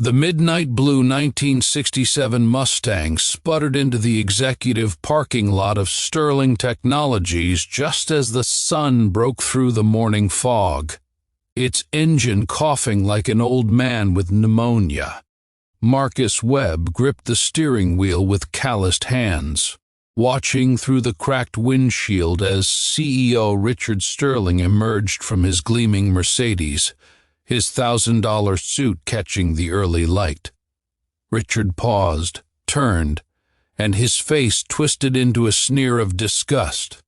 The midnight blue 1967 Mustang sputtered into the executive parking lot of Sterling Technologies just as the sun broke through the morning fog, its engine coughing like an old man with pneumonia. Marcus Webb gripped the steering wheel with calloused hands, watching through the cracked windshield as CEO Richard Sterling emerged from his gleaming Mercedes, his $1,000 suit catching the early light. Richard paused, turned, and his face twisted into a sneer of disgust.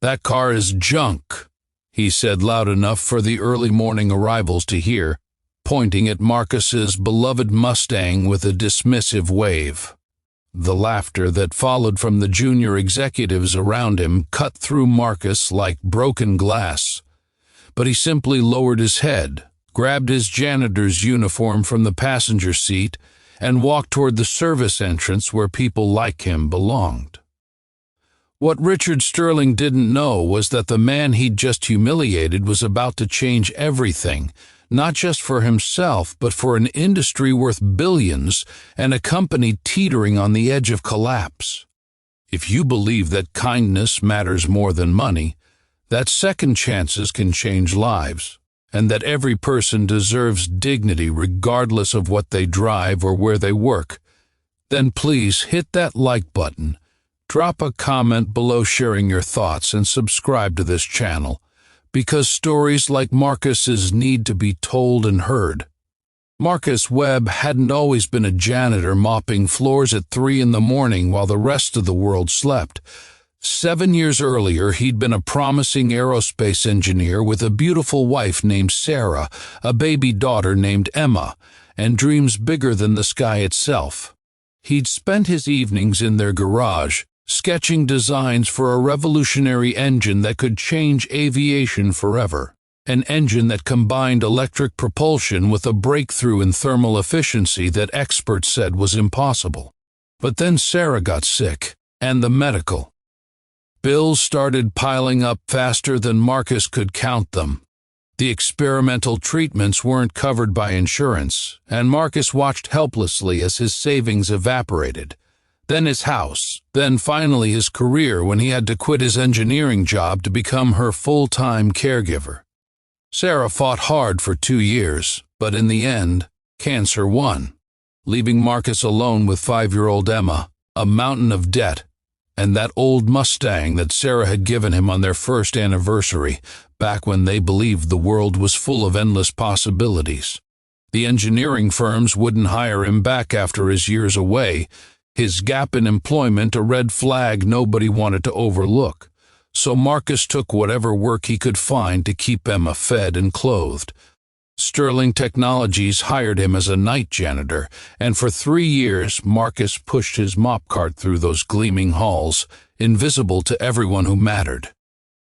"That car is junk," he said loud enough for the early morning arrivals to hear, pointing at Marcus's beloved Mustang with a dismissive wave. The laughter that followed from the junior executives around him cut through Marcus like broken glass, but he simply lowered his head, grabbed his janitor's uniform from the passenger seat, and walked toward the service entrance where people like him belonged. What Richard Sterling didn't know was that the man he'd just humiliated was about to change everything, not just for himself, but for an industry worth billions and a company teetering on the edge of collapse. If you believe that kindness matters more than money, that second chances can change lives, and that every person deserves dignity regardless of what they drive or where they work, then please hit that like button, drop a comment below sharing your thoughts, and subscribe to this channel, because stories like Marcus's need to be told and heard. Marcus Webb hadn't always been a janitor mopping floors at 3 in the morning while the rest of the world slept. 7 years earlier, he'd been a promising aerospace engineer with a beautiful wife named Sarah, a baby daughter named Emma, and dreams bigger than the sky itself. He'd spent his evenings in their garage, sketching designs for a revolutionary engine that could change aviation forever, an engine that combined electric propulsion with a breakthrough in thermal efficiency that experts said was impossible. But then Sarah got sick, and the medical bills started piling up faster than Marcus could count them. The experimental treatments weren't covered by insurance, and Marcus watched helplessly as his savings evaporated. Then his house, then finally his career when he had to quit his engineering job to become her full-time caregiver. Sarah fought hard for 2 years, but in the end, cancer won, leaving Marcus alone with 5-year-old Emma, a mountain of debt, and that old Mustang that Sarah had given him on their first anniversary, back when they believed the world was full of endless possibilities. The engineering firms wouldn't hire him back after his years away, his gap in employment a red flag nobody wanted to overlook. So Marcus took whatever work he could find to keep Emma fed and clothed. Sterling Technologies hired him as a night janitor, and for 3 years Marcus pushed his mop cart through those gleaming halls, invisible to everyone who mattered.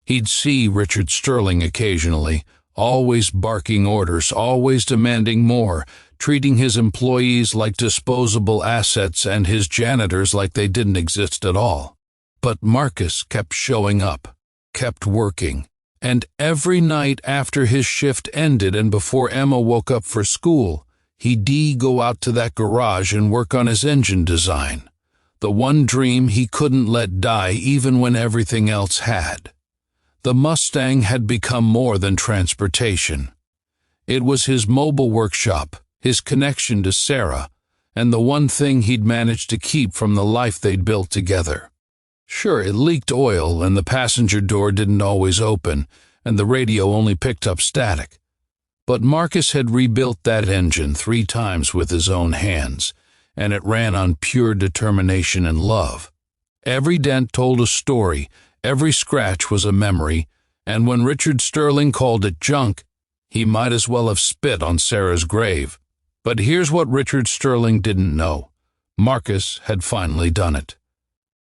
He'd see Richard Sterling occasionally, always barking orders, always demanding more, treating his employees like disposable assets and his janitors like they didn't exist at all. But Marcus kept showing up, kept working, and every night after his shift ended and before Emma woke up for school, he'd go out to that garage and work on his engine design, the one dream he couldn't let die even when everything else had. The Mustang had become more than transportation. It was his mobile workshop, his connection to Sarah, and the one thing he'd managed to keep from the life they'd built together. Sure, it leaked oil, and the passenger door didn't always open, and the radio only picked up static. But Marcus had rebuilt that engine 3 times with his own hands, and it ran on pure determination and love. Every dent told a story, every scratch was a memory, and when Richard Sterling called it junk, he might as well have spit on Sarah's grave. But here's what Richard Sterling didn't know. Marcus had finally done it.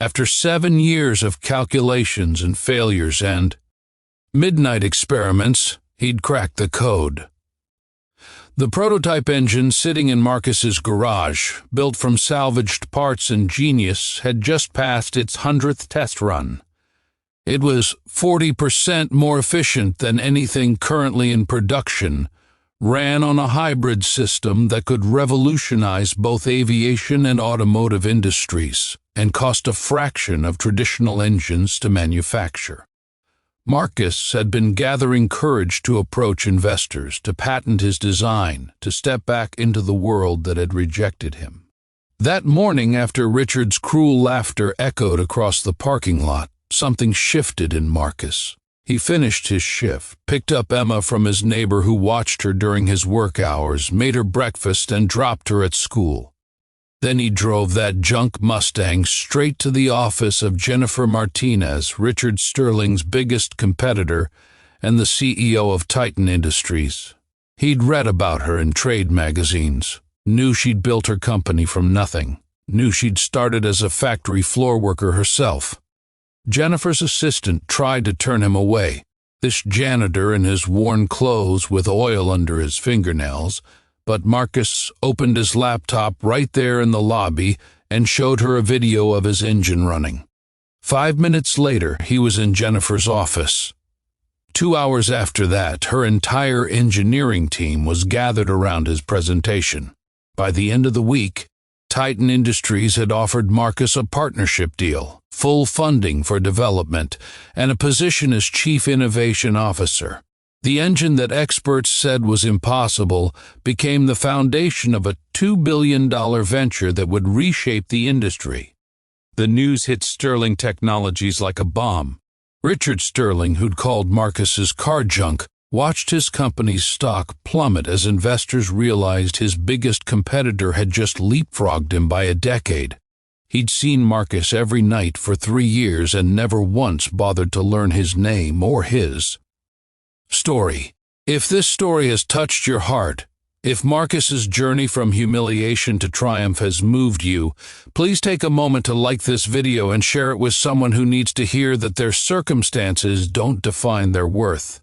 After 7 years of calculations and failures and midnight experiments, he'd cracked the code. The prototype engine sitting in Marcus's garage, built from salvaged parts and genius, had just passed its 100th test run. It was 40% more efficient than anything currently in production, ran on a hybrid system that could revolutionize both aviation and automotive industries and cost a fraction of traditional engines to manufacture. Marcus had been gathering courage to approach investors, to patent his design, to step back into the world that had rejected him. That morning, after Richard's cruel laughter echoed across the parking lot, something shifted in Marcus. He finished his shift, picked up Emma from his neighbor who watched her during his work hours, made her breakfast, and dropped her at school. Then he drove that junk Mustang straight to the office of Jennifer Martinez, Richard Sterling's biggest competitor and the CEO of Titan Industries. He'd read about her in trade magazines, knew she'd built her company from nothing, knew she'd started as a factory floor worker herself. Jennifer's assistant tried to turn him away. This janitor in his worn clothes with oil under his fingernails, but Marcus opened his laptop right there in the lobby and showed her a video of his engine running. 5 minutes later, he was in Jennifer's office. 2 hours after that, her entire engineering team was gathered around his presentation. By the end of the week, Titan Industries had offered Marcus a partnership deal, full funding for development, and a position as Chief Innovation Officer. The engine that experts said was impossible became the foundation of a $2 billion venture that would reshape the industry. The news hit Sterling Technologies like a bomb. Richard Sterling, who'd called Marcus's car junk, watched his company's stock plummet as investors realized his biggest competitor had just leapfrogged him by a decade. He'd seen Marcus every night for 3 years and never once bothered to learn his name or his story. If this story has touched your heart, if Marcus's journey from humiliation to triumph has moved you, please take a moment to like this video and share it with someone who needs to hear that their circumstances don't define their worth.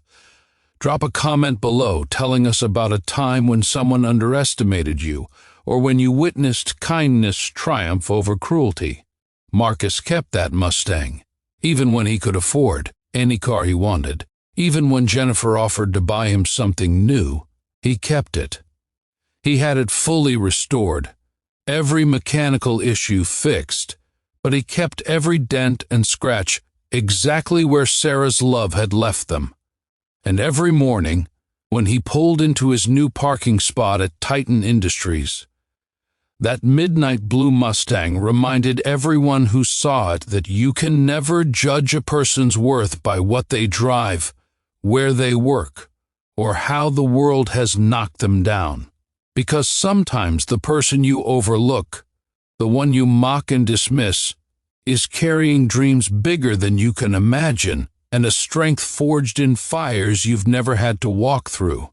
Drop a comment below telling us about a time when someone underestimated you or when you witnessed kindness triumph over cruelty. Marcus kept that Mustang, even when he could afford any car he wanted. Even when Jennifer offered to buy him something new, he kept it. He had it fully restored, every mechanical issue fixed, but he kept every dent and scratch exactly where Sarah's love had left them. And every morning, when he pulled into his new parking spot at Titan Industries, that midnight blue Mustang reminded everyone who saw it that you can never judge a person's worth by what they drive, where they work, or how the world has knocked them down. Because sometimes the person you overlook, the one you mock and dismiss, is carrying dreams bigger than you can imagine and a strength forged in fires you've never had to walk through.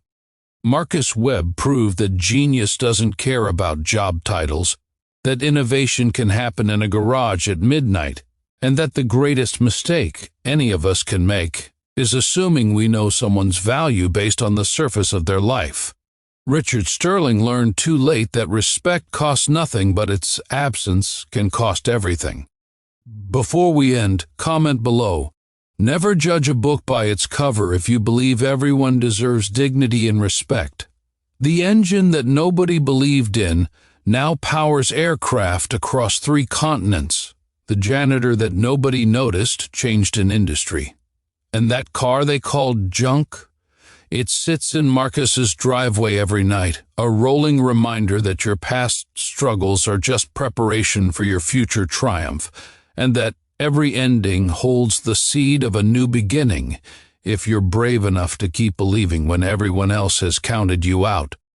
Marcus Webb proved that genius doesn't care about job titles, that innovation can happen in a garage at midnight, and that the greatest mistake any of us can make is assuming we know someone's value based on the surface of their life. Richard Sterling learned too late that respect costs nothing, but its absence can cost everything. Before we end, comment below. Never judge a book by its cover if you believe everyone deserves dignity and respect. The engine that nobody believed in now powers aircraft across 3 continents. The janitor that nobody noticed changed an industry. And that car they called junk? It sits in Marcus's driveway every night, a rolling reminder that your past struggles are just preparation for your future triumph, and that every ending holds the seed of a new beginning if you're brave enough to keep believing when everyone else has counted you out.